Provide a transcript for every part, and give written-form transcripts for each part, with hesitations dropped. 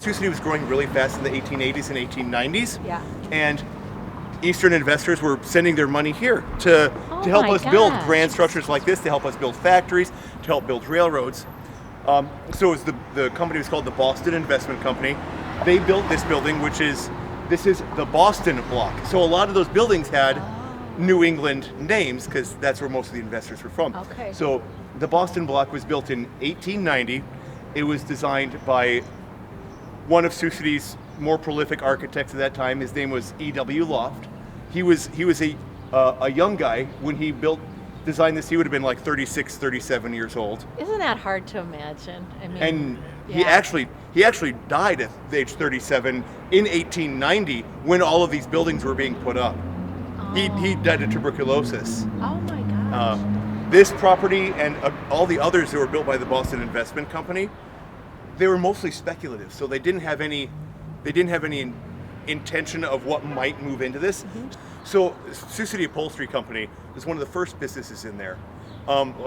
Sioux City was growing really fast in the 1880s and 1890s. Yeah. And Eastern investors were sending their money here to help us build grand structures like this, to help us build factories, to help build railroads. So it was the company was called the Boston Investment Company. They built this building, this is the Boston block. So a lot of those buildings had New England names because that's where most of the investors were from. Okay. So the Boston block was built in 1890. It was designed by one of Sioux City's more prolific architects at that time. His name was E.W. Loft. He was a young guy when he designed this. He would have been like 36, 37 years old. Isn't that hard to imagine? I mean, And he actually died at age 37 in 1890 when all of these buildings were being put up. He died of tuberculosis. Oh my gosh. This property and all the others that were built by the Boston Investment Company, they were mostly speculative. So they didn't have any intention of what might move into this. Mm-hmm. So Sioux City Upholstery Company was one of the first businesses in there.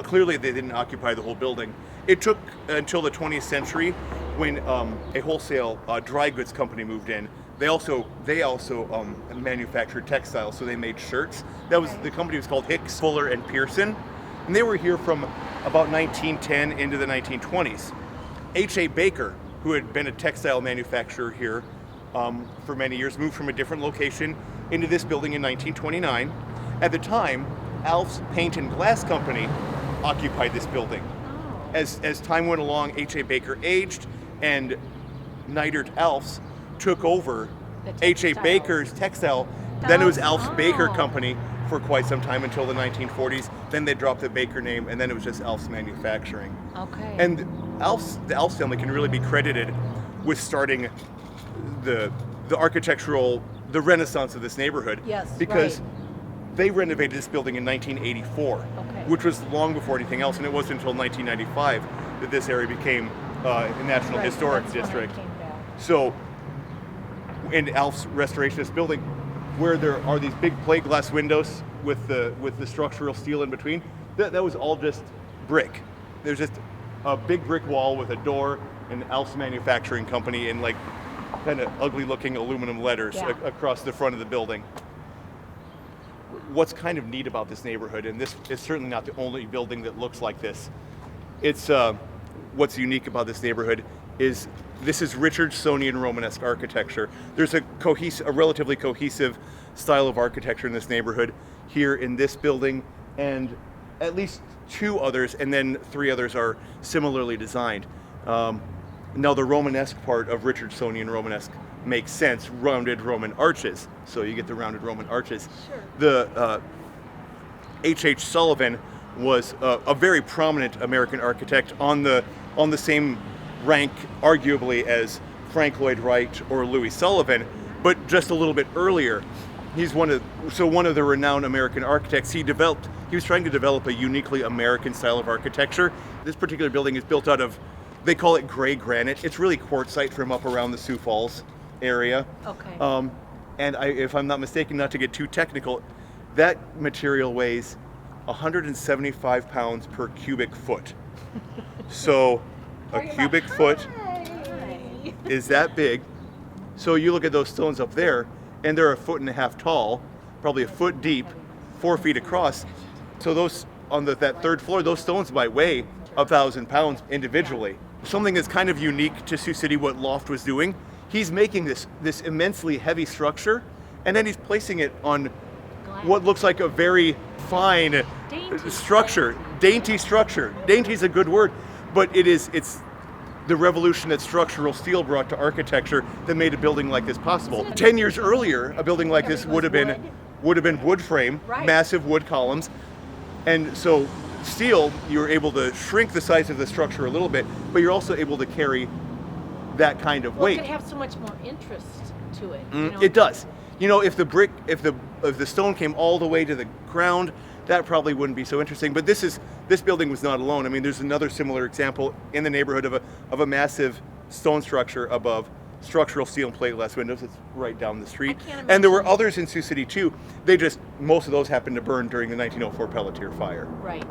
Clearly they didn't occupy the whole building. It took until the 20th century when a wholesale dry goods company moved in. They also manufactured textiles, so they made shirts. The company was called Hicks, Fuller and Pearson, and they were here from about 1910 into the 1920s. H.A. Baker, who had been a textile manufacturer here for many years, moved from a different location into this building in 1929. At the time, Aalfs Paint and Glass Company occupied this building. As time went along, H.A. Baker aged, and Neidert Aalfs took over H.A. Baker's textile. Then it was Aalfs Baker Company for quite some time until the 1940s. Then they dropped the Baker name, and then it was just Aalfs Manufacturing. Okay. And the Aalfs family can really be credited with starting the renaissance of this neighborhood. Yes, because right. They renovated this building in 1984, which was long before anything else, and it wasn't until 1995 that this area became a National Historic District. So, in Aalfs restoration of this building, where there are these big plate glass windows with the structural steel in between, that was all just brick. There's just a big brick wall with a door and Aalfs Manufacturing Company in like kind of ugly looking aluminum letters across the front of the building. What's kind of neat about this neighborhood, and this is certainly not the only building that looks like this, it's what's unique about this neighborhood is this is Richardsonian Romanesque architecture. There's a relatively cohesive style of architecture in this neighborhood here in this building, and at least 2 others, and then 3 others are similarly designed. Now the Romanesque part of Richardsonian Romanesque makes sense, rounded Roman arches. So you get the rounded Roman arches. Sure. The H.H. Sullivan was a very prominent American architect on the same rank, arguably, as Frank Lloyd Wright or Louis Sullivan, but just a little bit earlier. He's one of the renowned American architects. He was trying to develop a uniquely American style of architecture. This particular building is built out of, they call it gray granite. It's really quartzite from up around the Sioux Falls area. Okay. And if I'm not mistaken, not to get too technical, that material weighs 175 pounds per cubic foot. So a cubic foot is that big. So you look at those stones up there, and they're 1.5 feet tall, probably 1 foot deep, 4 feet across. So those on that 3rd floor, those stones might weigh 1,000 pounds individually. Something that's kind of unique to Sioux City, what Loft was doing, he's making this immensely heavy structure, and then he's placing it on what looks like a very fine structure. Dainty structure. Dainty is a good word, but it's the revolution that structural steel brought to architecture that made a building like this possible. 10 years earlier, a building like this would have been wood frame, massive wood columns, and so steel, you're able to shrink the size of the structure a little bit, but you're also able to carry that kind of weight. It could have so much more interest to it. It does. If the stone came all the way to the ground, that probably wouldn't be so interesting. But this building was not alone. I mean, there's another similar example in the neighborhood of a massive stone structure above structural steel and plate glass windows. It's right down the street. And there were others in Sioux City too. Most of those happened to burn during the 1904 Pelletier fire. Right.